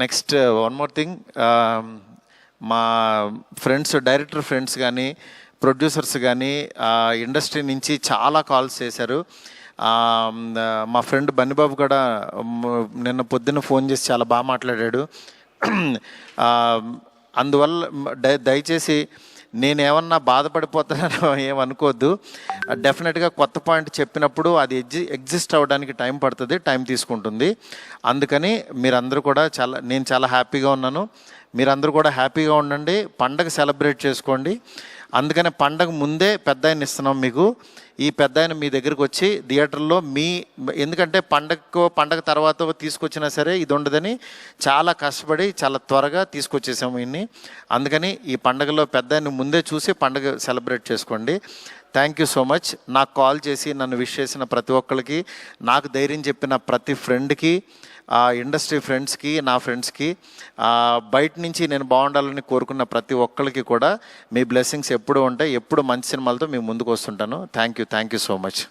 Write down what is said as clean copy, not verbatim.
Next one more thing, మా friends, director friends కానీ, producers కానీ ఇండస్ట్రీ నుంచి చాలా కాల్స్ చేశారు. మా ఫ్రెండ్ బన్నిబాబు కూడా నిన్న పొద్దున్న ఫోన్ చేసి చాలా బాగా మాట్లాడాడు. అందువల్ల దయచేసి నేనేమన్నా బాధపడిపోతానో ఏమనుకోవద్దు. డెఫినెట్గా కొత్త పాయింట్ చెప్పినప్పుడు అది ఎగ్జిస్ట్ అవ్వడానికి టైం పడుతుంది, టైం తీసుకుంటుంది. అందుకని మీరందరూ కూడా నేను చాలా హ్యాపీగా ఉన్నాను. మీరందరూ కూడా హ్యాపీగా ఉండండి, పండగ సెలబ్రేట్ చేసుకోండి. అందుకని పండగ ముందే పెద్ద ఆయన ఇస్తున్నాం మీకు. ఈ పెద్ద ఆయన మీ దగ్గరికి వచ్చి థియేటర్లో ఎందుకంటే పండగ తర్వాత తీసుకొచ్చినా సరే ఇది ఉండదని చాలా కష్టపడి చాలా త్వరగా తీసుకొచ్చేసాము ఇన్ని. అందుకని ఈ పండగలో పెద్ద ఆయన ముందే చూసి పండగ సెలబ్రేట్ చేసుకోండి. Thank you so much. నాకు కాల్ చేసి నన్ను విష్ చేసిన ప్రతి ఒక్కరికి, నాకు ధైర్యం చెప్పిన ప్రతి ఫ్రెండ్కి, ఇండస్ట్రీ ఫ్రెండ్స్కి, నా ఫ్రెండ్స్కి, బయట నుంచి నేను బాగుండాలని కోరుకున్న ప్రతి ఒక్కరికి కూడా మీ బ్లెస్సింగ్స్ ఎప్పుడు ఉంటాయి. ఎప్పుడు మంచి సినిమాలతో మీ ముందుకు వస్తుంటాను. Thank you so much.